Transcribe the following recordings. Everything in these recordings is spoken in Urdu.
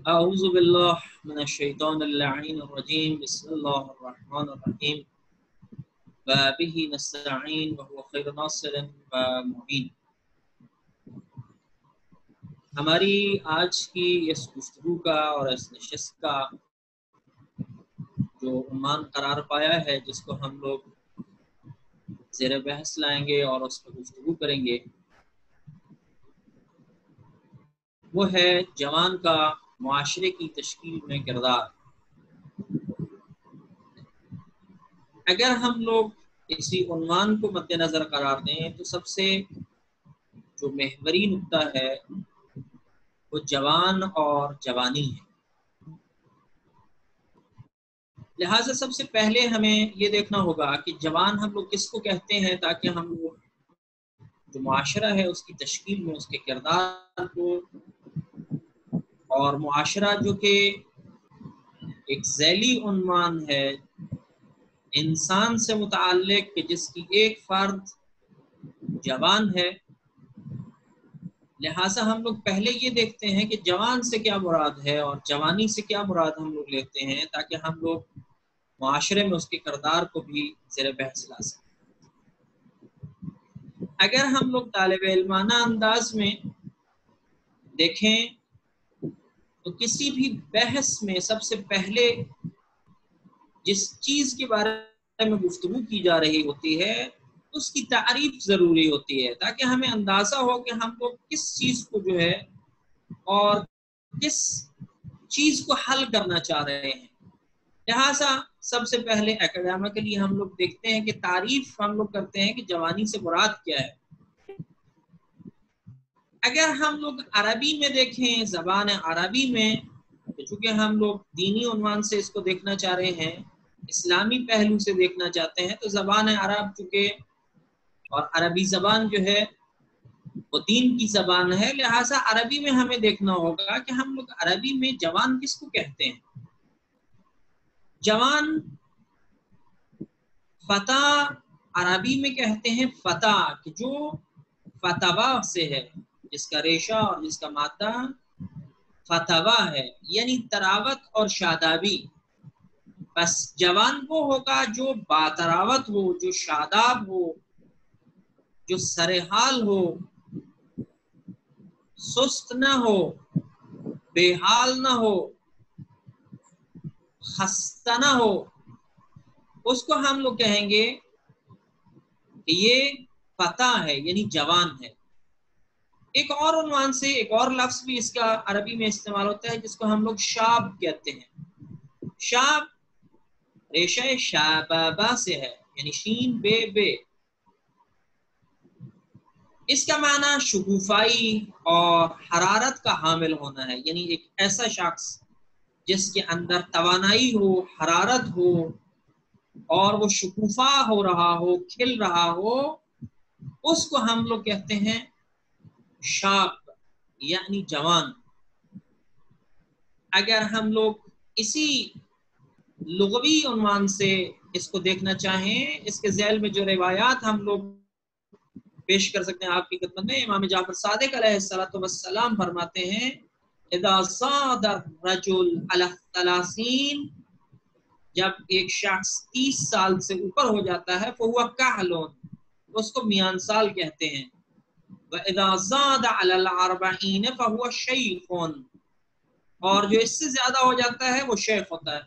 اعوذ باللہ من الشیطان اللعین الرجیم بسم اللہ الرحمن الرحیم وبہ نستعین وهو خیر ناصر ومعین۔ ہماری آج کی اس گفتگو کا اور اس نشست کا جو عنوان قرار پایا ہے، جس کو ہم لوگ زیر بحث لائیں گے اور اس پر گفتگو کریں گے، وہ ہے جوان کا معاشرے کی تشکیل میں کردار۔ اگر ہم لوگ اسی عنوان کو مد نظر قرار دیں تو سب سے جو محوری نقطہ ہے وہ جوان اور جوانی ہے۔ لہٰذا سب سے پہلے ہمیں یہ دیکھنا ہوگا کہ جوان ہم لوگ کس کو کہتے ہیں، تاکہ ہم لوگ جو معاشرہ ہے اس کی تشکیل میں اس کے کردار کو، اور معاشرہ جو کہ ایک ذیلی عنوان ہے انسان سے متعلق کہ جس کی ایک فرد جوان ہے، لہٰذا ہم لوگ پہلے یہ دیکھتے ہیں کہ جوان سے کیا مراد ہے اور جوانی سے کیا مراد ہم لوگ لیتے ہیں، تاکہ ہم لوگ معاشرے میں اس کے کردار کو بھی زیر بحث لا سکیں۔ اگر ہم لوگ طالب علمانہ انداز میں دیکھیں تو کسی بھی بحث میں سب سے پہلے جس چیز کے بارے میں گفتگو کی جا رہی ہوتی ہے اس کی تعریف ضروری ہوتی ہے، تاکہ ہمیں اندازہ ہو کہ ہم لوگ کس چیز کو جو ہے اور کس چیز کو حل کرنا چاہ رہے ہیں۔ لہٰذا سب سے پہلے اکیڈمیکلی ہم لوگ دیکھتے ہیں کہ تعریف ہم لوگ کرتے ہیں کہ جوانی سے مراد کیا ہے۔ اگر ہم لوگ عربی میں دیکھیں، زبان عربی میں، چونکہ ہم لوگ دینی عنوان سے اس کو دیکھنا چاہ رہے ہیں، اسلامی پہلو سے دیکھنا چاہتے ہیں، تو زبان عرب چونکہ اور عربی زبان جو ہے وہ دین کی زبان ہے، لہٰذا عربی میں ہمیں دیکھنا ہوگا کہ ہم لوگ عربی میں جوان کس کو کہتے ہیں۔ جوان فتح عربی میں کہتے ہیں فتح، کہ جو فتوا سے ہے، جس کا ریشہ اور جس کا مادہ فتوا ہے، یعنی تراوت اور شادابی۔ بس جوان وہ ہوگا جو باتراوت ہو، جو شاداب ہو، جو سرحال ہو، سست نہ ہو، بے حال نہ ہو، خستہ نہ ہو، اس کو ہم لوگ کہیں گے کہ یہ فتح ہے، یعنی جوان ہے۔ ایک اور عنوان سے ایک اور لفظ بھی اس کا عربی میں استعمال ہوتا ہے، جس کو ہم لوگ شاب کہتے ہیں۔ شاب ریشہ شابابہ سے ہے، یعنی شین بے بے۔ اس کا معنی شگوفائی اور حرارت کا حامل ہونا ہے، یعنی ایک ایسا شخص جس کے اندر توانائی ہو، حرارت ہو، اور وہ شکوفا ہو رہا ہو، کھل رہا ہو، اس کو ہم لوگ کہتے ہیں شاب، یعنی جوان۔ اگر ہم لوگ اسی لغوی عنوان سے اس کو دیکھنا چاہیں، اس کے ذیل میں جو روایات ہم لوگ پیش کر سکتے ہیں آپ کی خدمت میں، امام جعفر صادق علیہ السلام فرماتے ہیں اذا زاد الرجل علی 30، جب ایک شخص 30 سال سے اوپر ہو جاتا ہے فہو کہل، اس کو میان سال کہتے ہیں، وَإِذَا زَادَ عَلَى الْأَرْبَعِينَ فَهُوَ شَيْخٌ، اور جو اس سے زیادہ ہو جاتا ہے وہ شیخ ہوتا ہے۔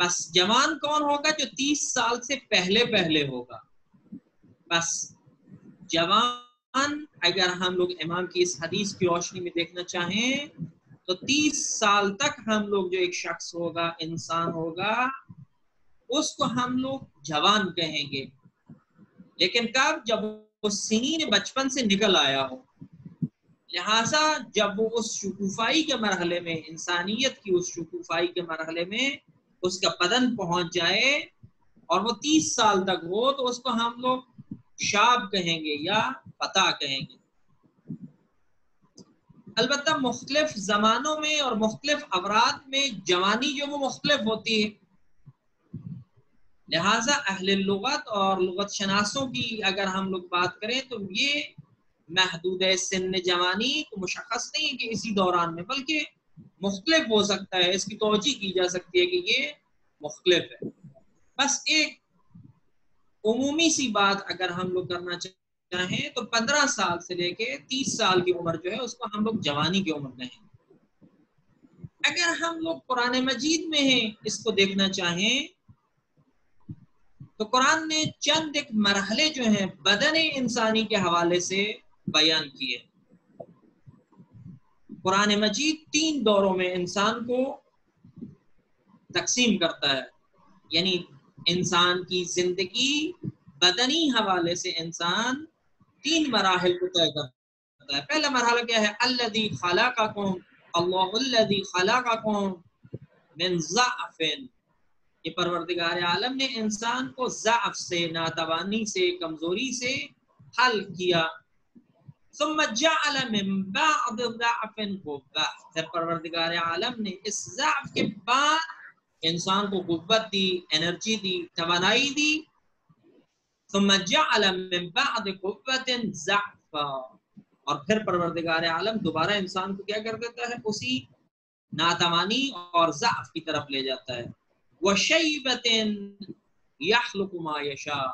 بس جوان کون ہوگا؟ جو 30 سال سے پہلے ہوگا۔ بس جوان اگر ہم لوگ امام کی اس حدیث کی روشنی میں دیکھنا چاہیں تو 30 سال تک ہم لوگ جو ایک شخص ہوگا، انسان ہوگا، اس کو ہم لوگ جوان کہیں گے۔ لیکن کب؟ جب وہ سنین بچپن سے نکل آیا ہو۔ لہٰذا جب وہ اس شکوفائی کے مرحلے میں، انسانیت کی اس شکوفائی کے مرحلے میں اس کا بدن پہنچ جائے اور وہ 30 سال تک ہو، تو اس کو ہم لوگ شاب کہیں گے یا فتح کہیں گے۔ البتہ مختلف زمانوں میں اور مختلف افراد میں جوانی جو وہ مختلف ہوتی ہے، لہٰذا اہل لغت اور لغت شناسوں کی اگر ہم لوگ بات کریں تو یہ محدود سن جوانی کو مشخص نہیں ہے کہ اسی دوران میں، بلکہ مختلف ہو سکتا ہے، اس کی توجہ کی جا سکتی ہے کہ یہ مختلف ہے۔ بس ایک عمومی سی بات اگر ہم لوگ کرنا چاہیں تو 15 سال سے لے کے 30 سال کی عمر جو ہے اس کو ہم لوگ جوانی کی عمر کہیں۔ اگر ہم لوگ قرآن مجید میں ہیں اس کو دیکھنا چاہیں تو قرآن نے چند ایک مرحلے جو ہیں بدن انسانی کے حوالے سے بیان کیے۔ قرآن مجید 3 دوروں میں انسان کو تقسیم کرتا ہے، یعنی انسان کی زندگی بدنی حوالے سے انسان 3 مراحل کو طے کرتا ہے۔ پہلا مرحلہ کیا ہے؟ الذی خلقکم، اللہ الذی خلقکم من ضعف، یہ پروردگار عالم نے انسان کو ضعف سے، ناتوانی سے، کمزوری سے حل کیا۔ ثم جعل من بعد ضعف قوة، پھر پروردگار عالم نے اس ضعف کے بعد انسان کو قوت دی، انرجی دی، توانائی دی۔ ثم جعل من بعد قوة ضعفا، اور پھر پروردگار عالم دوبارہ انسان کو کیا کر دیتا ہے؟ اسی ناتوانی اور ضعف کی طرف لے جاتا ہے۔ وَشَيْبَةٍ يَخْلُقُ مَا يَشَاءُ،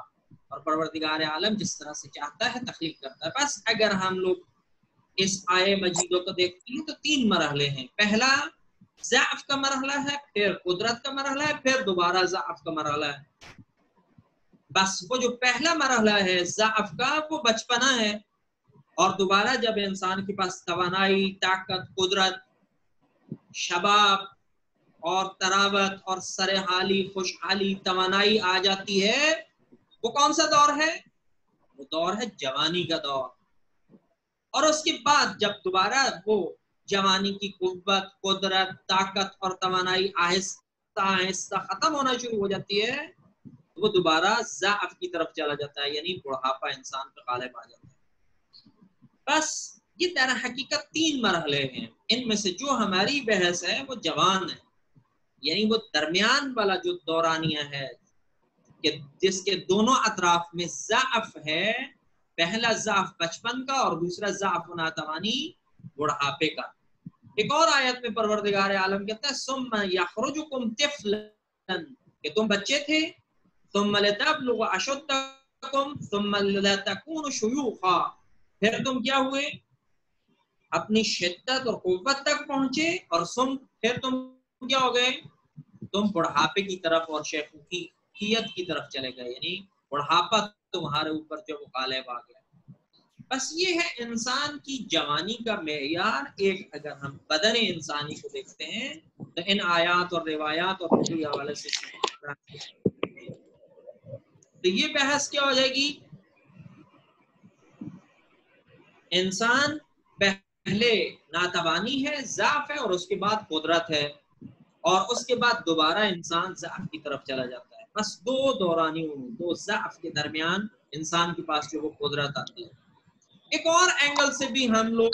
اور پروردگار عالم جس طرح سے چاہتا ہے تخلیق کرتا ہے۔ بس اگر ہم لوگ اس آیے مجیدوں کو دیکھتے ہیں تو 3 مرحلے ہیں۔ پہلا ضعف کا مرحلہ ہے، پھر قدرت کا مرحلہ ہے، پھر دوبارہ ضعف کا مرحلہ ہے۔ بس وہ جو پہلا مرحلہ ہے ضعف کا وہ بچپنا ہے، اور دوبارہ جب انسان کے پاس توانائی، طاقت، قدرت، شباب اور تراوت اور سرحالی، خوشحالی، توانائی آ جاتی ہے، وہ کون سا دور ہے؟ وہ دور ہے جوانی کا دور۔ اور اس کے بعد جب دوبارہ وہ جوانی کی قوت، قدرت، طاقت اور توانائی آہستہ آہستہ ختم ہونا شروع ہو جاتی ہے، وہ دوبارہ ضعف کی طرف چلا جاتا ہے، یعنی بڑھاپا انسان پر غالب آ جاتا ہے۔ بس یہ در حقیقت 3 مرحلے ہیں، ان میں سے جو ہماری بحث ہے وہ جوان ہے، یعنی وہ درمیان والا جو دورانیہ ہے کہ جس کے دونوں اطراف میں ضعف ہے، پہلا ضعف بچپن کا اور دوسرا ضعف و ناتوانی بڑھاپے کا۔ ایک اور آیت میں پروردگار عالم کہتا ہے ثم یخرجکم طفلا، کہ تم بچے تھے، ثم لتبلغوا اشدکم ثم لتکونوا شیوخا، پھر تم کیا ہوئے؟ اپنی شدت اور قوت تک پہنچے، اور پھر تم کیا ہو گئے؟ تم بڑھاپے کی طرف اور شیخوخیت کی طرف چلے گئے، یعنی بڑھاپا تمہارے اوپر جو غالب آ گیا۔ بس یہ ہے انسان کی جوانی کا معیار۔ ایک اگر ہم بدن انسانی کو دیکھتے ہیں تو ان آیات اور روایات اور نقلی حوالے سے تو یہ بحث کیا ہو جائے گی؟ انسان پہلے ناتوانی ہے، ضعف ہے، اور اس کے بعد قدرت ہے، اور اس کے بعد دوبارہ انسان ضعف کی طرف چلا جاتا ہے۔ بس 2 دورانیوں، 2 ضعف کے درمیان انسان کے پاس جو وہ قدرت آتی ہے۔ ایک اور اینگل سے بھی ہم لوگ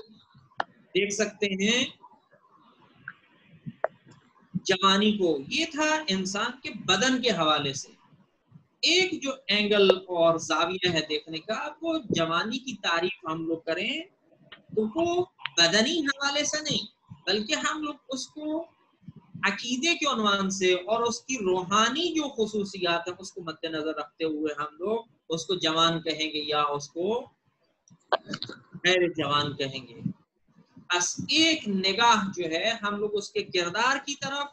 دیکھ سکتے ہیں جوانی کو، یہ تھا انسان کے بدن کے حوالے سے۔ ایک جو اینگل اور زاویہ ہے دیکھنے کا، وہ جوانی کی تعریف ہم لوگ کریں تو وہ بدنی حوالے سے نہیں، بلکہ ہم لوگ اس کو عقیدے کے عنوان سے اور اس کی روحانی جو خصوصیات ہیں اس کو مد نظر رکھتے ہوئے ہم لوگ اس کو جوان کہیں گے یا اس کو غیر جوان کہیں گے۔ بس ایک نگاہ جو ہے ہم لوگ اس کے کردار کی طرف،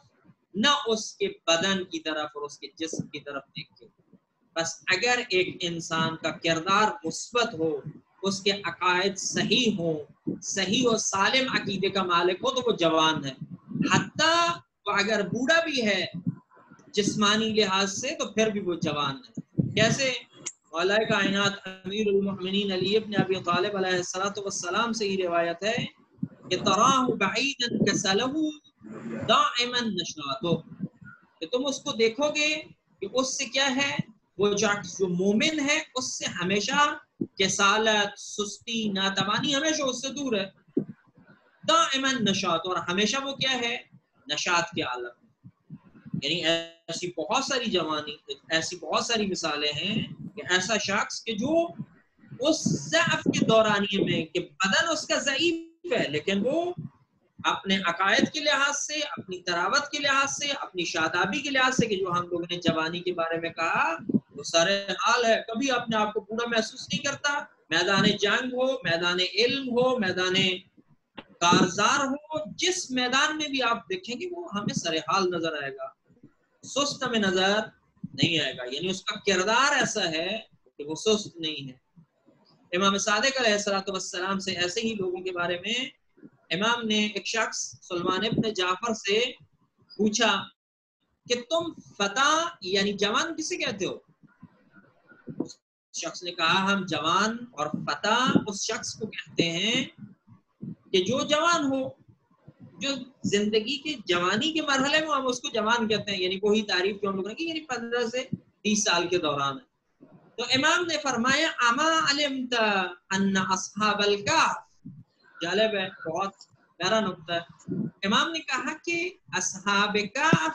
نہ اس کے بدن کی طرف اور اس کے جسم کی طرف دیکھیں۔ بس اگر ایک انسان کا کردار مثبت ہو، اس کے عقائد صحیح ہوں، صحیح و سالم عقیدے کا مالک ہو، تو وہ جوان ہے۔ حتیٰ وہ اگر بوڑھا بھی ہے جسمانی لحاظ سے تو پھر بھی وہ جوان ہے۔ کیسے؟ مولا کائنات امیر المؤمنین علی ابن ابی طالب علیہ السلام سے یہ روایت ہے کہ تراہ بعیدا کسلہ دائما نشاطہ، کہ تم اس کو دیکھو گے کہ اس سے کیا ہے، وہ جو مومن ہے اس سے ہمیشہ کسالت، سستی، ناتوانی ہمیشہ اس سے دور ہے۔ دائما نشاط، اور ہمیشہ وہ کیا ہے؟ نشاط کے عالم۔ یعنی ایسی بہت ساری جوانی، ایسی بہت ساری مثالیں ہیں کہ ایسا شخص کہ جو اس ضعف کے دورانیے میں کہ بدن اس کا ضعیف ہے لیکن وہ اپنے عقائد کے لحاظ سے، اپنی تراوت کے لحاظ سے، اپنی شادابی کے لحاظ سے، کہ جو ہم لوگوں نے جوانی کے بارے میں کہا وہ سارے حال ہے، کبھی اپنے آپ کو پورا محسوس نہیں کرتا. میدان جنگ ہو، میدان علم ہو، میدان کارزار ہو، جس میدان میں بھی آپ دیکھیں گے وہ ہمیں سرے حال نظر آئے گا، سست ہمیں نظر نہیں آئے گا. یعنی اس کا کردار ایسا ہے کہ وہ سست نہیں ہے. امام صادق علیہ الصلوۃ والسلام سے ایسے ہی لوگوں کے بارے میں امام نے ایک شخص سلمان ابن جعفر سے پوچھا کہ تم فتح یعنی جوان کسے کہتے ہو؟ اس شخص نے کہا ہم جوان اور فتح اس شخص کو کہتے ہیں کہ جو جوان ہو، جو زندگی کے جوانی کے مرحلے میں ہم اس کو جوان کہتے ہیں. یعنی وہی تعریف جو ہم لوگ نے کی، یعنی 15 سے 30 سال کے دوران ہے. تو امام نے فرمایا اما علمت ان اصحاب الکہف، جالب ہے، بہت پیارا نقطہ ہے. امام نے کہا کہ اصحاب کہف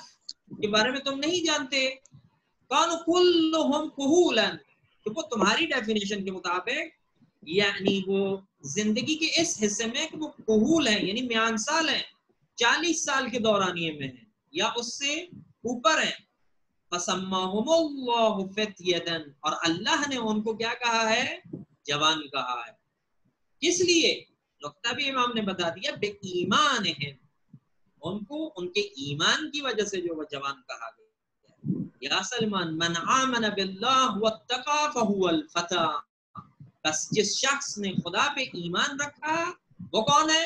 کے بارے میں تم نہیں جانتے. کانوا کلہم کہولا، تو وہ تمہاری ڈیفینیشن کے مطابق یعنی وہ زندگی کے اس حصے میں کہ وہ کہول ہیں، یعنی میان سال ہیں، 40 سال کے دورانیے میں ہیں یا اس سے اوپر ہیں. فسماہم اللہ فتیۃ، اور اللہ نے ان کو کیا کہا ہے؟ جوان کہا ہے. کس لیے؟ نقطہ بھی امام نے بتا دیا، بے ایمان ہیں، ان کو ان کے ایمان کی وجہ سے جو وہ جوان کہا گیا. یا سلمان من آمن باللہ واتقى فهو الفتى، بس جس شخص نے خدا پہ ایمان رکھا وہ کون ہے؟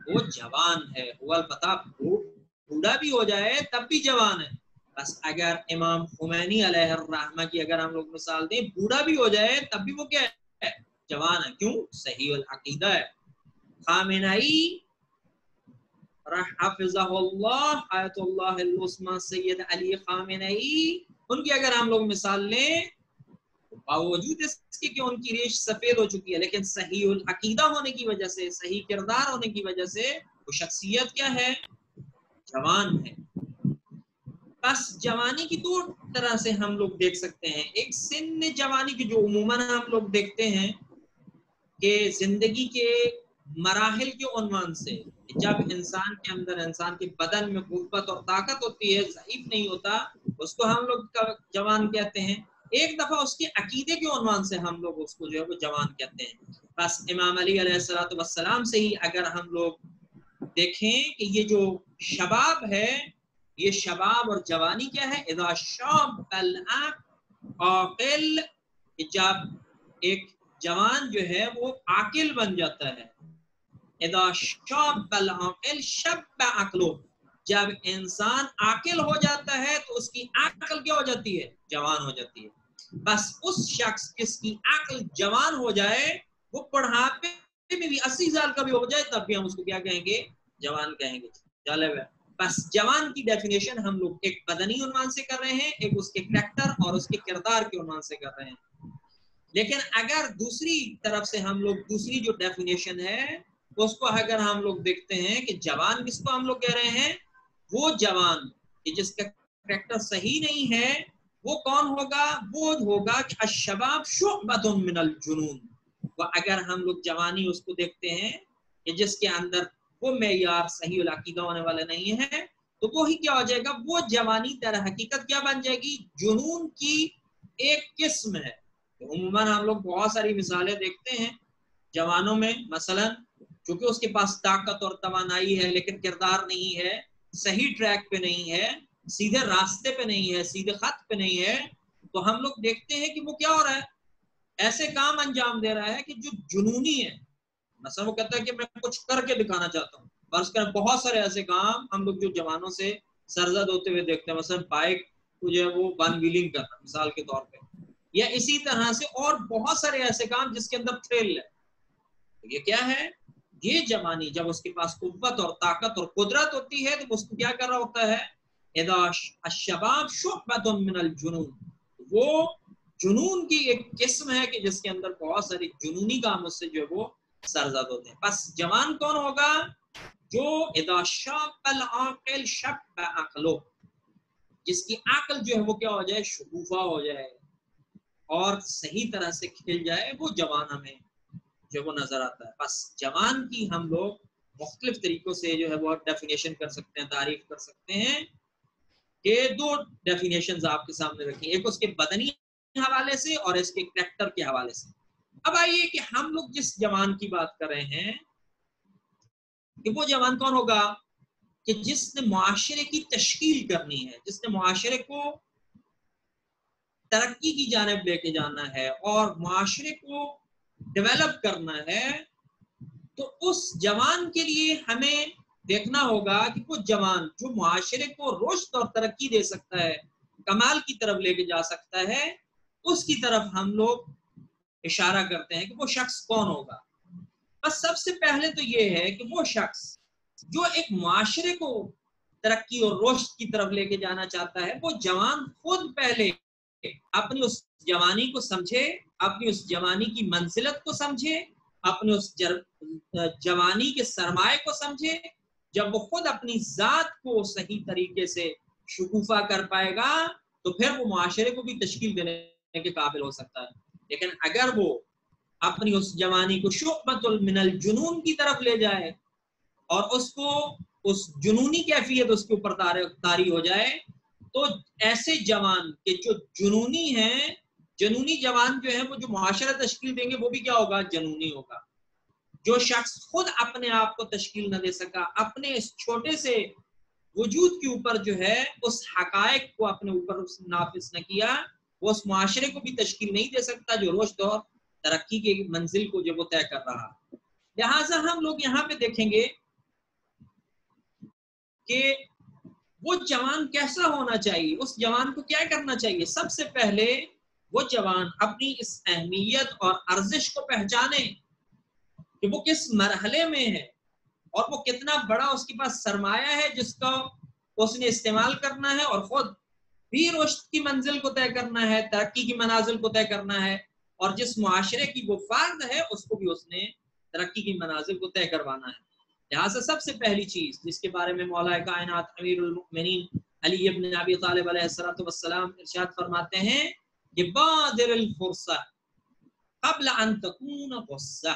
وہ جوان ہے. هو الفتى، بوڑھا بھی ہو جائے تب بھی جوان ہے. بس اگر امام خمینی علیہ الرحمہ کی اگر ہم لوگ مثال دیں، بوڑھا بھی ہو جائے تب بھی وہ کیا ہے؟ جوان ہے. کیوں؟ صحیح العقیدہ ہے. خامنئی حفظہ اللہ، آیت اللہ العظمی سید علی خامنئی، ان کی اگر ہم لوگ مثال لیں، باوجود اس کے کہ ان کی ریش سفید ہو چکی ہے، لیکن صحیح العقیدہ ہونے کی وجہ سے، صحیح کردار ہونے کی وجہ سے وہ شخصیت کیا ہے؟ جوان ہے. بس جوانی کی دو طرح سے ہم لوگ دیکھ سکتے ہیں. ایک سن جوانی کی جو عموماً ہم لوگ دیکھتے ہیں کہ زندگی کے مراحل کے عنوان سے، جب انسان کے اندر، انسان کے بدن میں قوت اور طاقت ہوتی ہے، ضعیف نہیں ہوتا، اس کو ہم لوگ جوان کہتے ہیں. ایک دفعہ اس کے عقیدے کے عنوان سے ہم لوگ اس کو جو ہے وہ جوان کہتے ہیں. بس امام علی علیہ الصلوۃ والسلام سے ہی اگر ہم لوگ دیکھیں کہ یہ جو شباب ہے، یہ شباب اور جوانی کیا ہے؟ اذا شاب العاقل، جب ایک جوان جو ہے وہ عاقل بن جاتا ہے. اذا شاب العاقل شب عقلو، جب انسان عاقل ہو جاتا ہے تو اس کی عقل کیا ہو جاتی ہے؟ جوان ہو جاتی ہے. بس اس شخص جس کی عقل جوان ہو جائے، وہ بڑھاپے میں بھی 80 سال کا بھی ہو جائے تب بھی ہم اس کو کیا کہیں گے؟ جوان کہیں گے. جالب ہے. بس جوان کی ڈیفینیشن ہم لوگ ایک بدنی عنوان سے کر رہے ہیں، ایک اس کے کریکٹر اور اس کے کردار کے عنوان سے کر رہے ہیں. لیکن اگر دوسری طرف سے ہم لوگ دوسری جو ڈیفینیشن ہے اس کو اگر ہم لوگ دیکھتے ہیں کہ جوان کس کو ہم لوگ کہہ رہے ہیں؟ وہ جوان کہ جس کا کریکٹر صحیح نہیں ہے، وہ کون ہوگا؟ وہ ہوگا کہ الشباب شعبۃ من الجنون. وہ اگر ہم لوگ جوانی اس کو دیکھتے ہیں کہ جس کے اندر وہ معیار صحیح العقیدہ ہونے والے نہیں ہے، تو وہی کیا ہو جائے گا؟ وہ جوانی در حقیقت کیا بن جائے گی؟ جنون کی ایک قسم ہے. عموماً ہم لوگ بہت ساری مثالیں دیکھتے ہیں جوانوں میں، مثلا چونکہ اس کے پاس طاقت اور توانائی ہے لیکن کردار نہیں ہے، صحیح ٹریک پہ نہیں ہے، سیدھے راستے پہ نہیں ہے، سیدھے خط پہ نہیں ہے، تو ہم لوگ دیکھتے ہیں کہ وہ کیا ہو رہا ہے؟ ایسے کام انجام دے رہا ہے کہ جو جنونی ہے. مثلا وہ کہتا ہے کہ میں کچھ کر کے دکھانا چاہتا ہوں. فرض کریں بہت سارے ایسے کام ہم لوگ جو جوانوں سے سرزد ہوتے ہوئے دیکھتے ہیں، مثلا بائک کو جو ہے وہ ون ویلنگ کرنا مثال کے طور پہ، یا اسی طرح سے اور بہت سارے ایسے کام جس کے اندر تھرل ہے. یہ کیا ہے؟ یہ جوانی جب اس کے پاس قوت اور طاقت اور قدرت ہوتی ہے تو اس کو کیا کر رہا ہوتا ہے؟ اذا الشباب شعبۃ من الجنون، وہ جنون کی ایک قسم ہے کہ جس کے اندر بہت ساری جنونی کام اس سے جو ہے وہ سرزد ہوتے ہیں. بس جوان کون ہوگا؟ جو اذا شاب العاقل شب عقلو، جس کی عقل جو ہے وہ کیا ہو جائے؟ شکوفا ہو جائے اور صحیح طرح سے کھل جائے، وہ جوان ہمیں جو وہ نظر آتا ہے. بس جوان کی ہم لوگ مختلف طریقوں سے جو ہے وہ ڈیفینیشن کر سکتے ہیں، تعریف کر سکتے ہیں، کہ دو ڈیفینیشنز آپ کے سامنے رکھیں، ایک اس کے بدنی حوالے سے اور اس کے کریکٹر کے حوالے سے۔ اب آئیے کہ ہم لوگ جس جوان کی بات کر رہے ہیں کہ وہ جوان کون ہوگا کہ جس نے معاشرے کی تشکیل کرنی ہے، جس نے معاشرے کو ترقی کی جانب لے کے جانا ہے اور معاشرے کو ڈیولپ کرنا ہے، تو اس جوان کے لیے ہمیں دیکھنا ہوگا کہ وہ جوان جو معاشرے کو رشد اور ترقی دے سکتا ہے، کمال کی طرف لے کے جا سکتا ہے، اس کی طرف ہم لوگ اشارہ کرتے ہیں کہ وہ شخص کون ہوگا۔ بس سب سے پہلے تو یہ ہے کہ وہ شخص جو ایک معاشرے کو ترقی اور رشد کی طرف لے کے جانا چاہتا ہے، وہ جوان خود پہلے اپنی اس جوانی کو سمجھے، اپنی اس جوانی کی منزلت کو سمجھے، اپنے اس جوانی کے سرمایہ کو سمجھے۔ جب وہ خود اپنی ذات کو صحیح طریقے سے شکوفہ کر پائے گا تو پھر وہ معاشرے کو بھی تشکیل دینے کے قابل ہو سکتا ہے۔ لیکن اگر وہ اپنی اس جوانی کو شعبۃ من الجنون کی طرف لے جائے اور اس کو اس جنونی کیفیت اس کے اوپر طاری ہو جائے، تو ایسے جوان کے جو جنونی ہیں، جنونی جوان جو ہیں وہ جو معاشرہ تشکیل دیں گے وہ بھی کیا ہوگا؟ جنونی ہوگا۔ جو شخص خود اپنے آپ کو تشکیل نہ دے سکا، اپنے اس چھوٹے سے وجود کے اوپر جو ہے اس حقائق کو اپنے اوپر نافذ نہ کیا، وہ اس معاشرے کو بھی تشکیل نہیں دے سکتا جو رشد اور ترقی کی منزل کو جو وہ طے کر رہا۔ لہٰذا ہم لوگ یہاں پہ دیکھیں گے کہ وہ جوان کیسا ہونا چاہیے، اس جوان کو کیا کرنا چاہیے۔ سب سے پہلے وہ جوان اپنی اس اہمیت اور ارزش کو پہچانے کہ وہ کس مرحلے میں ہے اور وہ کتنا بڑا اس کے پاس سرمایہ ہے جس کا اس نے استعمال کرنا ہے، اور خود بھی رشد کی منزل کو طے کرنا ہے، ترقی کی منازل کو طے کرنا ہے، اور جس معاشرے کی وہ فرد ہے اس کو بھی اس نے ترقی کی منازل کو طے کروانا ہے۔ لہٰذا سب سے پہلی چیز جس کے بارے میں مولا کائنات امیر المؤمنین علی ابن ابی طالب علیہ السلام ارشاد فرماتے ہیں کہ بادر الفرصہ قبل ان تکون غصہ،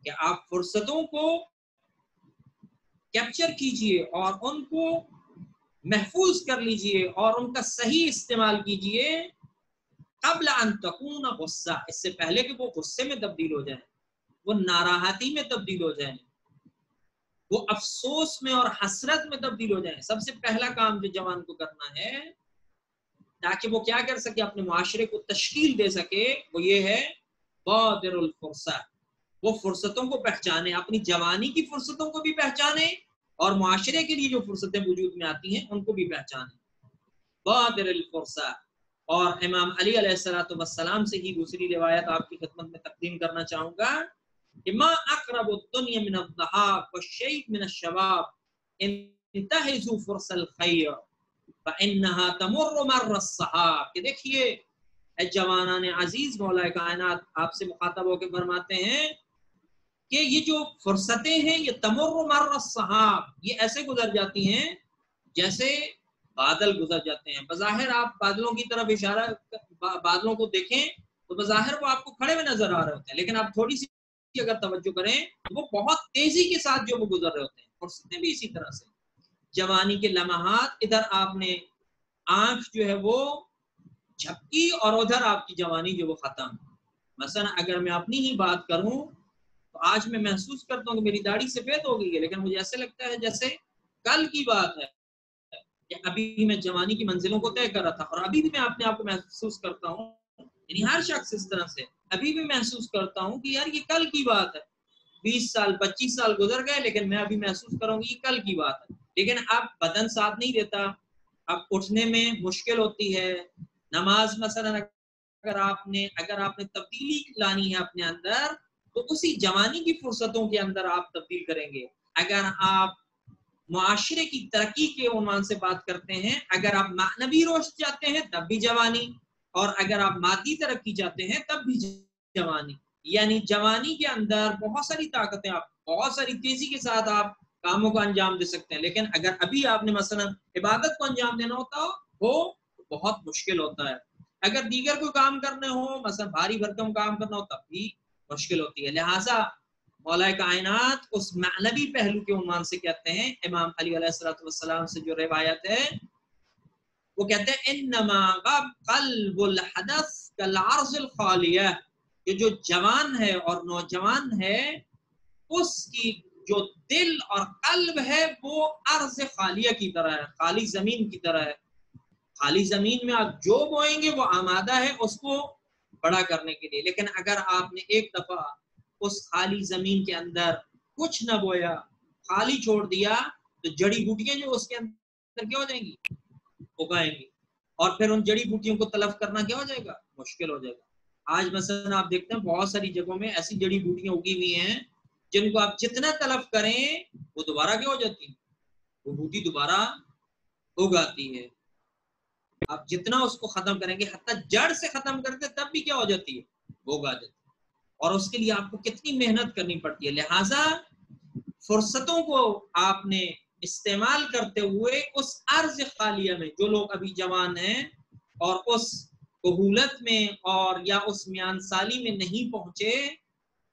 کہ آپ فرصتوں کو کیپچر کیجئے اور ان کو محفوظ کر لیجئے اور ان کا صحیح استعمال کیجئے قبل ان تکون غصہ، اس سے پہلے کہ وہ غصے میں تبدیل ہو جائیں، وہ ناراحتی میں تبدیل ہو جائیں، وہ افسوس میں اور حسرت میں تبدیل ہو جائیں۔ سب سے پہلا کام جو جوان کو کرنا ہے تاکہ وہ کیا کر سکے، اپنے معاشرے کو تشکیل دے سکے، وہ یہ ہے بادر الفرصہ، وہ فرصتوں کو پہچانے، اپنی جوانی کی فرصتوں کو بھی پہچانے اور معاشرے کے لیے جو فرصتیں وجود میں آتی ہیں ان کو بھی پہچانے، بادر الفرصہ۔ اور امام علی علیہ السلام سے ہی دوسری روایت آپ کی خدمت میں تقدیم کرنا چاہوں گا کہ ما اقرب الدنیا من الضحاک والشیب من الشباب انتہزوا فرص الخیر فانها تمر مر السحاب، کہ دیکھیے اے جوانان عزیز، مولا کائنات آپ سے مخاطب ہو کے فرماتے ہیں کہ یہ جو فرصتیں ہیں یہ تمر مر السحاب، یہ ایسے گزر جاتی ہیں جیسے بادل گزر جاتے ہیں۔ بظاہر آپ بادلوں کی طرف اشارہ، بادلوں کو دیکھیں تو بظاہر وہ آپ کو کھڑے ہوئے نظر آ رہے ہوتے ہیں، لیکن آپ تھوڑی سی اگر توجہ کریں تو وہ بہت تیزی کے ساتھ جو وہ گزر رہے ہوتے ہیں۔ فرصتیں بھی اسی طرح سے، جوانی کے لمحات، ادھر آپ نے آنکھ جو ہے وہ جھپکی اور ادھر آپ کی جوانی جو وہ ختم۔ مثلا اگر میں اپنی ہی بات کروں تو آج میں محسوس کرتا ہوں کہ میری داڑھی سفید ہو گئی ہے، لیکن مجھے ایسے لگتا ہے جیسے کل کی بات ہے کہ ابھی میں جوانی کی منزلوں کو طے کر رہا تھا، اور ابھی بھی میں اپنے آپ کو محسوس کرتا ہوں، یعنی ہر شخص اس طرح سے ابھی بھی محسوس کرتا ہوں کہ یار یہ کل کی بات ہے، 20 سال 25 سال گزر گئے لیکن میں ابھی محسوس کروں گی یہ کل کی بات ہے۔ لیکن اب بدن ساتھ نہیں دیتا، اب اٹھنے میں مشکل ہوتی ہے، نماز مثلا اگر آپ نے تبدیلی لانی ہے اپنے اندر تو اسی جوانی کی فرصتوں کے اندر آپ تبدیل کریں گے۔ اگر آپ معاشرے کی ترقی کے عنوان سے بات کرتے ہیں، اگر آپ معنوی رشد چاہتے ہیں تب بھی جوانی، اور اگر آپ مادی ترقی چاہتے ہیں تب بھی جوانی، یعنی جوانی کے اندر بہت ساری طاقتیں، آپ بہت ساری تیزی کے ساتھ آپ کاموں کو انجام دے سکتے ہیں، لیکن اگر ابھی آپ نے مثلا عبادت کو انجام دینا ہوتا ہو تو بہت مشکل ہوتا ہے، اگر دیگر کوئی کام کرنے ہو، مثلا بھاری بھرکم کام کرنا ہو تب بھی مشکل ہوتی ہے۔ لہٰذا مولا کائنات اس معنوی پہلو کے عنوان سے کہتے ہیں. امام علی علیہ الصلوۃ والسلام سے جو روایت ہے وہ کہتے ہیں انما قلب الحدث کالعرض الخالیہ، کہ جو جوان ہے اور نوجوان ہے اس کی جو دل اور قلب ہے وہ ارض خالیہ کی طرح ہے، خالی زمین کی طرح ہے. خالی زمین میں آپ جو بوئیں گے وہ آمادہ ہے اس کو بڑا کرنے کے لیے، لیکن اگر آپ نے ایک دفعہ اس خالی زمین کے اندر کچھ نہ بویا، خالی چھوڑ دیا، تو جڑی بوٹیاں جو اس کے اندر کیا ہو جائیں گی؟ اگائیں گی، اور پھر ان جڑی بوٹیوں کو تلف کرنا کیا ہو جائے گا؟ مشکل ہو جائے گا. آج مثلا آپ دیکھتے ہیں بہت ساری جگہوں میں ایسی جڑی بوٹیاں اگی ہوئی ہیں جن کو آپ جتنا تلف کریں وہ دوبارہ کیا ہو جاتی ہیں؟ وہ بوٹی دوبارہ اگاتی ہے. آپ جتنا اس کو ختم کریں گے، حتیٰ جڑ سے ختم کرتے تب بھی کیا ہو جاتی ہے؟ وہ اگا جاتی ہے. اور اس کے لیے آپ کو کتنی محنت کرنی پڑتی ہے. لہٰذا فرصتوں کو آپ نے استعمال کرتے ہوئے اس ارض خالیہ میں جو لوگ ابھی جوان ہیں اور اس قبولت میں اور یا اس میان سالی میں نہیں پہنچے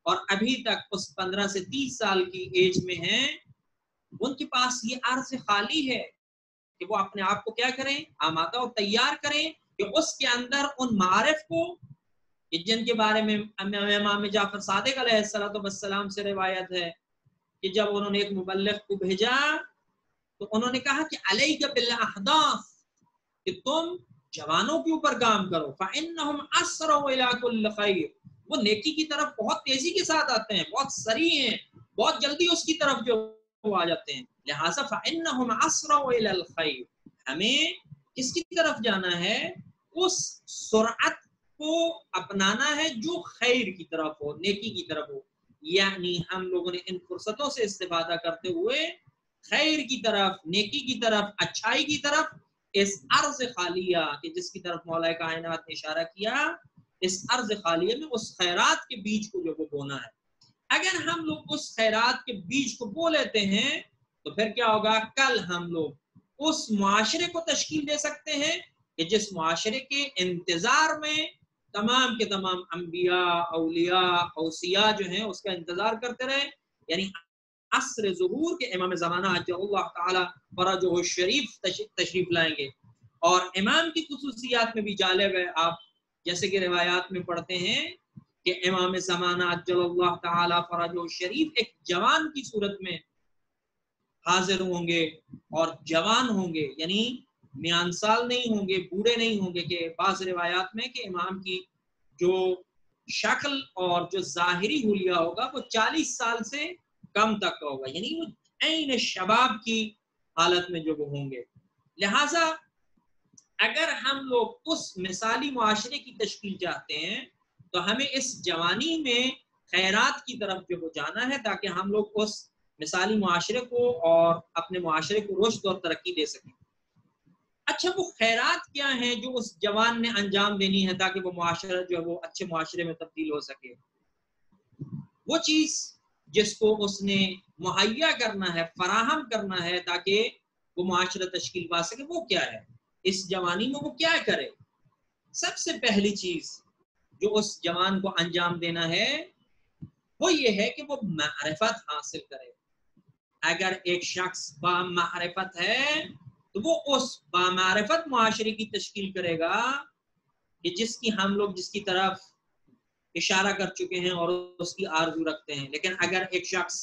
اور ابھی تک اس 15 سے 30 سال کی ایج میں ہیں، ان کے پاس یہ ارض خالی ہے کہ وہ اپنے آپ کو کیا کریں؟ آمادہ اور تیار کریں کہ اس کے اندر ان معارف کو جن کے بارے میں امام جعفر صادق علیہ السلام سے روایت ہے کہ جب انہوں نے ایک مبلغ کو بھیجا تو انہوں نے کہا کہ علیک بالاحداث، کہ تم جوانوں کے اوپر کام کرو، فإنهم اسرع الى كل خیر، وہ نیکی کی طرف بہت تیزی کے ساتھ آتے ہیں، بہت سریع ہیں، بہت جلدی اس کی طرف جو وہ آ جاتے ہیں. لہٰذا فإنهم اسرع الى الخیر، ہمیں کس کی طرف جانا ہے؟ اس سرعت کو اپنانا ہے جو خیر کی طرف ہو، نیکی کی طرف ہو. یعنی ہم لوگوں نے ان فرصتوں سے استفادہ کرتے ہوئے خیر کی طرف، نیکی کی طرف، اچھائی کی طرف، اس ارض خالیہ کہ جس کی طرف مولا کائنات نے اشارہ کیا، اس ارض خالیہ میں اس خیرات کے بیج کو جو وہ بونا ہے. اگر ہم لوگ اس خیرات کے بیج کو بو لیتے ہیں تو پھر کیا ہوگا؟ کل ہم لوگ اس معاشرے کو تشکیل دے سکتے ہیں کہ جس معاشرے کے انتظار میں تمام کے تمام انبیاء، اولیاء، اوصیاء جو ہیں اس کا انتظار کرتے رہے. یعنی عصر ظہور کے امام زمانہ عجل اللہ تعالی فرجہ الشریف تشریف لائیں گے. اور امام کی خصوصیات میں بھی جالب ہے، آپ جیسے کہ روایات میں پڑھتے ہیں کہ امام زمانہ عجل اللہ تعالی فرجہ الشریف ایک جوان کی صورت میں حاضر ہوں گے، اور جوان ہوں گے یعنی میان سال نہیں ہوں گے، بوڑھے نہیں ہوں گے. کہ بعض روایات میں کہ امام کی جو شکل اور جو ظاہری حلیہ ہوگا وہ 40 سال سے کم تک کا ہوگا، یعنی وہ عین شباب کی حالت میں جو وہ ہوں گے. لہٰذا اگر ہم لوگ اس مثالی معاشرے کی تشکیل چاہتے ہیں تو ہمیں اس جوانی میں خیرات کی طرف جو وہ جانا ہے تاکہ ہم لوگ اس مثالی معاشرے کو اور اپنے معاشرے کو رشد اور ترقی دے سکیں. اچھا، وہ خیرات کیا ہیں جو اس جوان نے انجام دینی ہے تاکہ وہ معاشرہ جو ہے وہ اچھے معاشرے میں تبدیل ہو سکے؟ وہ چیز جس کو اس نے مہیا کرنا ہے، فراہم کرنا ہے تاکہ وہ معاشرہ تشکیل پا سکے، وہ کیا ہے؟ اس جوانی میں وہ کیا کرے؟ سب سے پہلی چیز جو اس جوان کو انجام دینا ہے وہ یہ ہے کہ وہ معرفت حاصل کرے. اگر ایک شخص با معرفت ہے تو وہ اس با معرفت معاشرے کی تشکیل کرے گا کہ جس کی ہم لوگ جس کی طرف اشارہ کر چکے ہیں اور اس کی آرزو رکھتے ہیں. لیکن اگر ایک شخص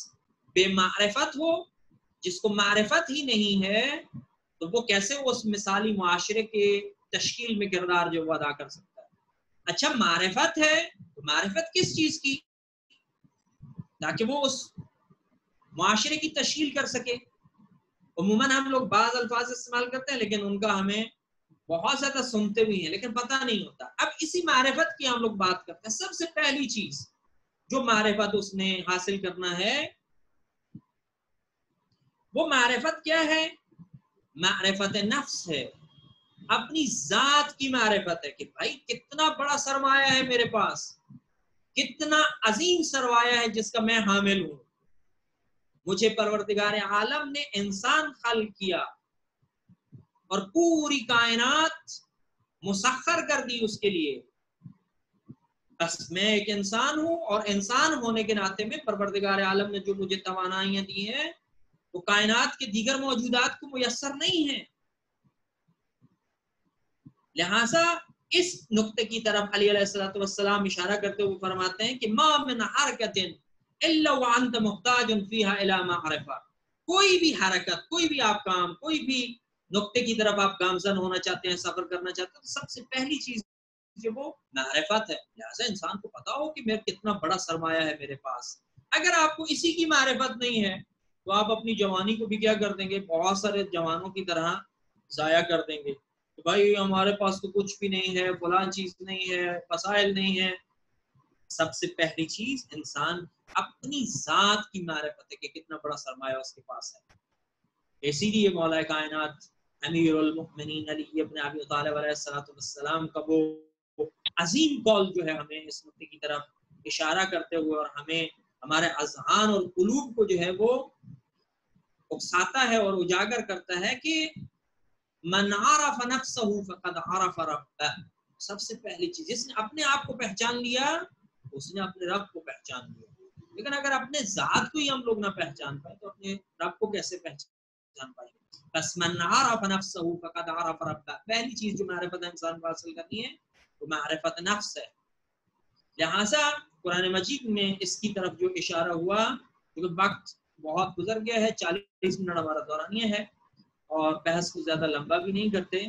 بے معرفت ہو، جس کو معرفت ہی نہیں ہے، تو وہ کیسے اس مثالی معاشرے کے تشکیل میں کردار جو وہ ادا کر سکتا ہے؟ اچھا، معرفت ہے تو معرفت کس چیز کی؟ تاکہ وہ اس معاشرے کی تشکیل کر سکے. عموماً ہم لوگ بعض الفاظ استعمال کرتے ہیں لیکن ان کا ہمیں بہت زیادہ سنتے بھی ہیں لیکن پتہ نہیں ہوتا. اب اسی معرفت کی ہم لوگ بات کرتے ہیں. سب سے پہلی چیز جو معرفت اس نے حاصل کرنا ہے وہ معرفت کیا ہے؟ معرفت نفس ہے، اپنی ذات کی معرفت ہے کہ بھائی کتنا بڑا سرمایہ ہے میرے پاس، کتنا عظیم سرمایہ ہے جس کا میں حامل ہوں. مجھے پروردگار عالم نے انسان خلق کیا اور پوری کائنات مسخر کر دی اس کے لیے. بس میں ایک انسان ہوں اور انسان ہونے کے ناطے میں پروردگار عالم نے جو مجھے توانائیاں دی ہیں وہ کائنات کے دیگر موجودات کو میسر نہیں ہیں. لہٰذا اس نقطے کی طرف علی علیہ السلام اشارہ کرتے ہوئے فرماتے ہیں کہ ما من حرکت الا وانت محتاج فیہا الی معرفہ. کوئی بھی حرکت، کوئی بھی آپ کام، کوئی بھی نقطے کی طرف آپ گامزن ہونا چاہتے ہیں، سفر کرنا چاہتے ہیں، تو سب سے پہلی چیز جو وہ معرفت ہے. لہٰذا انسان کو پتا ہو کہ میرا کتنا بڑا سرمایہ ہے میرے پاس. اگر آپ کو اسی کی معرفت نہیں ہے تو آپ اپنی جوانی کو بھی کیا کر دیں گے؟ بہت سارے جوانوں کی طرح ضائع کر دیں گے کہ بھائی ہمارے پاس تو کچھ بھی نہیں ہے، فلاں چیز نہیں ہے، وسائل نہیں ہے. سب سے پہلی چیز انسان اپنی ذات کی معرفت ہے کہ کتنا بڑا سرمایہ اس کے پاس ہے. اسی لیے مولا کائنات امیر المؤمنین علی ابن ابی طالب علیہ السلام کا وہ عظیم قول جو ہے ہمیں اس نقطے کی طرف اشارہ کرتے ہوئے اور ہمیں ہمارے اذہان اور قلوب کو جو ہے وہ اکساتا ہے اور اجاگر کرتا ہے کہ من عرف نفسہ فقد عرف ربہ. سب سے پہلی چیز، جس نے اپنے آپ کو پہچان لیا اس نے اپنے رب کو پہچان لیا. لیکن اگر اپنے ذات کو ہی ہم لوگ نہ پہچان پائے تو اپنے رب کو کیسے پہچان پائیں گے؟ بس من عرف نفسہ فقد عرف ربہ. پہلی چیز جو معرفت انسان کو حاصل کرنی ہے وہ معرفت نفس ہے. لہٰذا قرآن مجید میں اس کی طرف جو اشارہ ہوا، کیونکہ وقت بہت گزر گیا ہے، 40 منٹ ہمارا دورانیہ ہے اور بحث کو زیادہ لمبا بھی نہیں کرتے.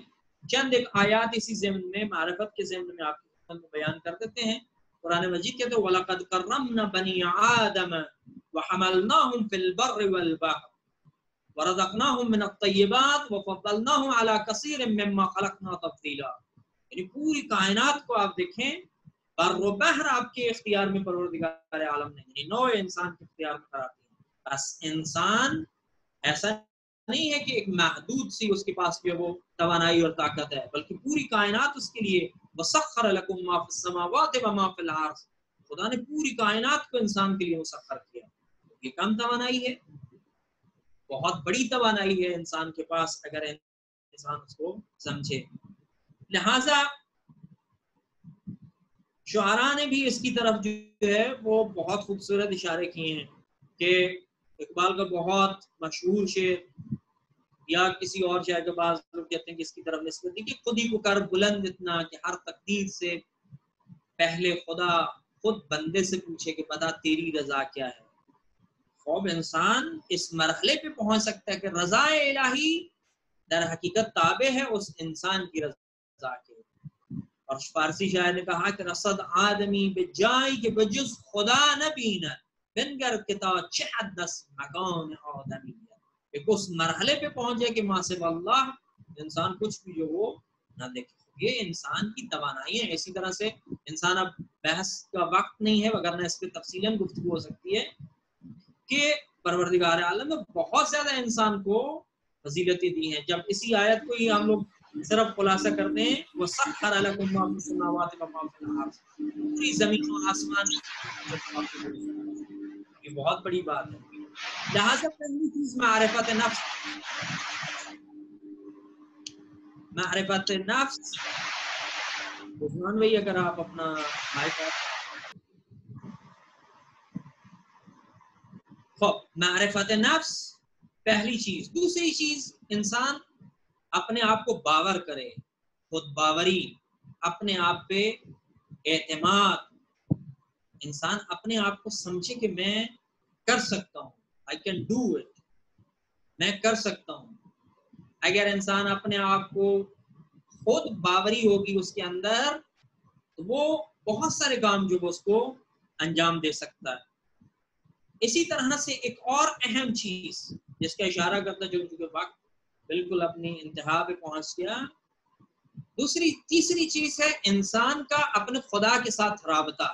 چند ایک آیات اسی ضمن میں، معرفت کے ضمن میں آپ کی خدمت میں بیان کر دیتے ہیں. قرآن مجید کہتے ہیں وَلَقَدْ كَرَّمْنَا بَنِي آدَمَ وَحَمَلْنَاهُمْ فِي الْبَرِّ وَالْبَحْرِ وَرَزَقْنَاهُمْ مِنَ الطَّيِّبَاتِ وَفَضَّلْنَاهُمْ عَلَى كَثِيرٍ مِّمَّا خَلَقْنَا تَفْضِيلًا. یعنی پوری کائنات کو آپ دیکھیں، بر و بحر آپ کے اختیار میں پروردگار عالم نے، یعنی نوع انسان کے اختیار میں قرار دیا. بس انسان ایسا نہیں ہے کہ ایک محدود سی اس کے پاس جو وہ توانائی اور طاقت ہے، بلکہ پوری کائنات اس کے لیے وَسَخَّرَ لَكُم مَّا فِي السَّمَاوَاتِ وَمَا فِي الْأَرْضِ. خدا نے پوری کائنات کو انسان کے لیے مسخر کیا. یہ کم توانائی ہے؟ بہت بڑی توانائی ہے انسان کے پاس اگر انسان اس کو سمجھے. لہذا شعراء نے بھی اس کی طرف جو ہے وہ بہت خوبصورت اشارے کیے ہیں کہ اقبال کا بہت مشہور شعر یا کسی اور شاعر کے بعض لوگ کہتے ہیں کہ اس کی طرف نسبت دی کہ خود ہی کو کر بلند اتنا کہ ہر تقدیر سے پہلے خدا خود بندے سے پوچھے کہ بتا تیری رضا کیا ہے. خوب انسان اس مرحلے پہ پہنچ سکتا ہے کہ رضا الہی در حقیقت تابع ہے اس انسان کی رضا کے. اور فارسی شاعر نے کہا کہ رصد آدمی بجائی کے بجز خدا نہ بینا بنگر کتا چحدث مکان آدمیت. ایک اس مرحلے پہ پہنچ جائے کہ ماں سے اللہ انسان کچھ بھی جو وہ نہ دیکھے. یہ انسان کی توانائی ہے. اسی طرح سے انسان، اب بحث کا وقت نہیں ہے وگرنہ اس پہ تفصیلاً گفتگو ہو سکتی ہے کہ پروردگار عالم نے بہت زیادہ انسان کو فضیلتیں دی ہیں. جب اسی آیت کو ہی ہم لوگ صرف خلاصہ کرتے ہیں وَسَخَّرَ لَكُم مَّا فِي السَّمَاوَاتِ وَمَا فِي الْأَرْضِ، پوری زمین و آسمان یہ بہت بڑی بات ہے. لہٰذا پہلی چیز معرفت نفس. معرفت نفس. عثمان بھائی اگر آپ اپنا مائک معرفت نفس پہلی چیز. دوسری چیز انسان اپنے آپ کو باور کرے، خود باوری، اپنے آپ پہ اعتماد. انسان اپنے آپ کو سمجھے کہ میں کر سکتا ہوں، I can do it، میں کر سکتا ہوں. اگر انسان اپنے آپ کو خود باوری ہوگی اس کے اندر تو وہ بہت سارے کام جو اس کو انجام دے سکتا ہے. اسی طرح سے ایک اور اہم چیز جس کا اشارہ کرتا جو وقت بالکل اپنی انتہا پہ پہنچ گیا، تیسری چیز ہے انسان کا اپنے خدا کے ساتھ رابطہ.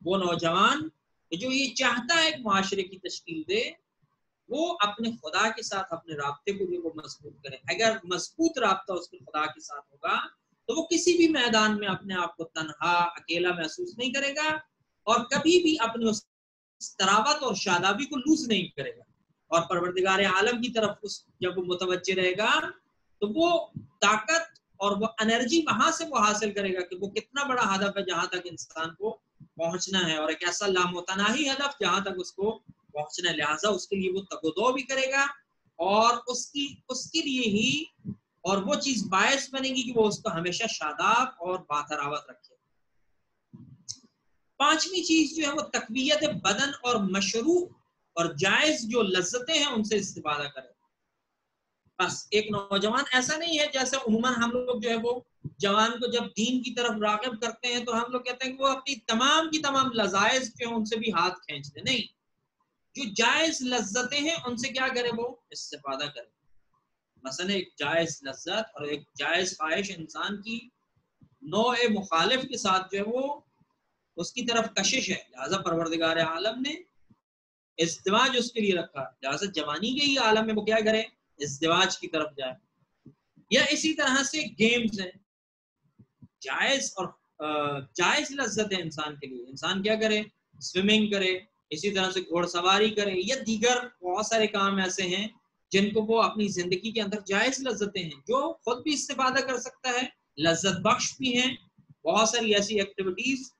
وہ نوجوان جو یہ چاہتا ہے ایک معاشرے کی تشکیل دے، وہ اپنے خدا کے ساتھ اپنے رابطے کو بھی وہ مضبوط کرے. اگر مضبوط رابطہ اس کے خدا کے ساتھ ہوگا تو وہ کسی بھی میدان میں اپنے آپ کو تنہا اکیلا محسوس نہیں کرے گا اور کبھی بھی اپنی اس تراوت اور شادابی کو لوز نہیں کرے گا. اور پروردگار عالم کی طرف جب وہ متوجہ رہے گا تو وہ طاقت اور وہ انرجی وہاں سے وہ حاصل کرے گا کہ وہ کتنا بڑا ہدف ہے جہاں تک انسان کو پہنچنا ہے اور ایک ایسا لامتناہی ہدف جہاں تک اس کو پہنچنا ہے، لہٰذا اس کے لیے وہ تگ بھی کرے گا اور اس کے لیے ہی اور وہ چیز باعث بنے گی کہ وہ اس کو ہمیشہ شاداب اور باتراوت رکھے۔ پانچویں چیز جو ہے وہ تقویت بدن اور مشروع اور جائز جو لذتیں ہیں ان سے استفادہ کرے۔ بس ایک نوجوان ایسا نہیں ہے جیسے عموماً ہم لوگ جو ہے وہ جوان کو جب دین کی طرف راغب کرتے ہیں تو ہم لوگ کہتے ہیں کہ وہ اپنی تمام کی تمام لذائذ جو ہیں ان سے بھی ہاتھ کھینچ دیں، نہیں، جو جائز لذتیں ہیں ان سے کیا کرے، وہ استفادہ کرے۔ مثلا ایک جائز لذت اور ایک جائز خواہش انسان کی نوع مخالف کے ساتھ جو ہے وہ اس کی طرف کشش ہے، لہٰذا پروردگار عالم نے ازدواج اس کے لیے رکھا، لہٰذا جوانی کے ہی عالم میں وہ کیا کرے، ازدواج کی طرف جائے۔ یا اسی طرح سے گیمز ہیں، جائز اور جائز لذت ہے انسان کے لیے، انسان کیا کرے، سوئمنگ کرے، اسی طرح سے گھوڑ سواری کرے یا دیگر بہت سارے کام ایسے ہیں جن کو وہ اپنی زندگی کے اندر جائز لذتیں ہیں جو خود بھی استفادہ کر سکتا ہے، لذت بخش بھی ہیں۔ بہت ساری ایسی ایکٹیویٹیز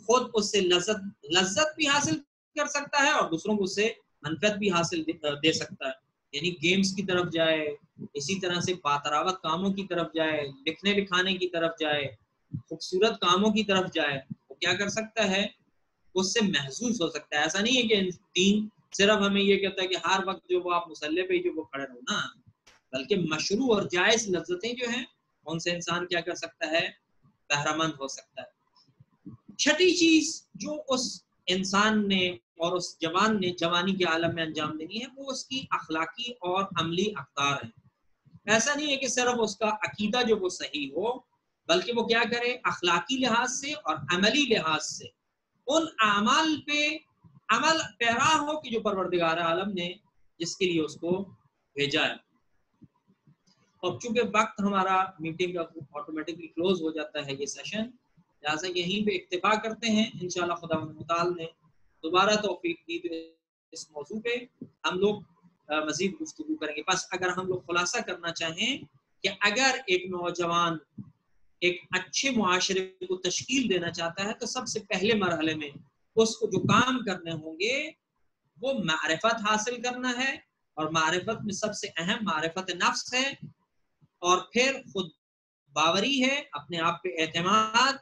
خود اس سے لذت بھی حاصل کر سکتا ہے اور دوسروں کو اس سے منفعت بھی حاصل دے سکتا ہے، یعنی گیمز کی طرف جائے، اسی طرح سے باتراوت کاموں کی طرف جائے، لکھنے لکھانے کی طرف جائے، خوبصورت کاموں کی طرف جائے، وہ کیا کر سکتا ہے، اس سے محظوظ ہو سکتا ہے۔ ایسا نہیں ہے کہ دین صرف ہمیں یہ کہتا ہے کہ ہر وقت جو وہ آپ مصلی پہ جو وہ کھڑے رہو نا، بلکہ مشروع اور جائز لذتیں جو ہیں ان سے انسان کیا کر سکتا ہے، بہرہ مند ہو سکتا ہے۔ چھٹی چیز جو اس انسان نے اور اس جوان نے جوانی کے عالم میں انجام دینی ہے وہ اس کی اخلاقی اور عملی اقدار ہیں۔ ایسا نہیں ہے کہ صرف اس کا عقیدہ جو وہ صحیح ہو، بلکہ وہ کیا کرے، اخلاقی لحاظ سے اور عملی لحاظ سے ان اعمال پہ عمل پیرا ہو کہ جو پروردگار عالم نے جس کے لیے اس کو بھیجا ہے۔ اور چونکہ وقت ہمارا میٹنگ کا آٹومیٹکلی کلوز ہو جاتا ہے یہ سیشن، لہٰذا یہیں پہ اکتفا کرتے ہیں۔ انشاءاللہ خدا متعال نے دوبارہ توفیق دی تو اس موضوع پہ ہم لوگ مزید گفتگو کریں گے۔ بس اگر ہم لوگ خلاصہ کرنا چاہیں کہ اگر ایک نوجوان ایک اچھے معاشرے کو تشکیل دینا چاہتا ہے تو سب سے پہلے مرحلے میں اس کو جو کام کرنے ہوں گے وہ معرفت حاصل کرنا ہے، اور معرفت میں سب سے اہم معرفت نفس ہے، اور پھر خود باوری ہے، اپنے آپ پہ اعتماد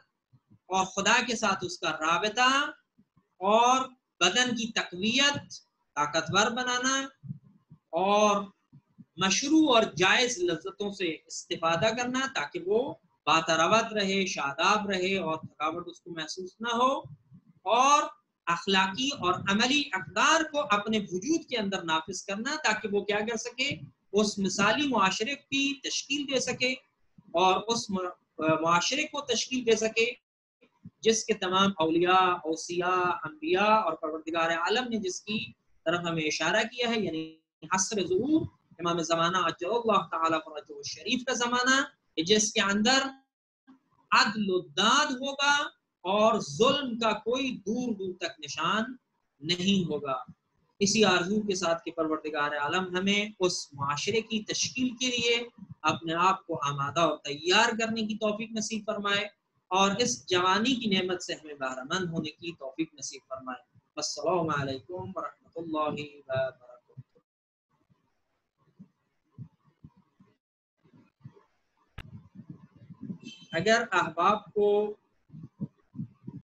اور خدا کے ساتھ اس کا رابطہ اور بدن کی تقویت، طاقتور بنانا اور مشروع اور جائز لذتوں سے استفادہ کرنا تاکہ وہ باتراوت رہے، شاداب رہے اور تھکاوٹ اس کو محسوس نہ ہو، اور اخلاقی اور عملی اقدار کو اپنے وجود کے اندر نافذ کرنا تاکہ وہ کیا کر سکے، اس مثالی معاشرے کی تشکیل دے سکے اور اس معاشرے کو تشکیل دے سکے جس کے تمام اولیاء، اوصیاء، انبیاء اور پروردگار عالم نے جس کی طرف ہمیں اشارہ کیا ہے، یعنی حسر ظہور امام زمانہ اجل اللہ تعالیٰ فرجہ الشریف کا زمانہ، جس کے اندر عدل و داد ہوگا اور ظلم کا کوئی دور دور تک نشان نہیں ہوگا۔ اسی آرزو کے ساتھ کہ پروردگار عالم ہمیں اس معاشرے کی تشکیل کے لیے اپنے آپ کو آمادہ اور تیار کرنے کی توفیق نصیب فرمائے اور اس جوانی کی نعمت سے ہمیں بہرہ مند ہونے کی توفیق نصیب فرمائے۔ السلام علیکم ورحمۃ اللہ وبرکاتہ۔ اگر احباب کو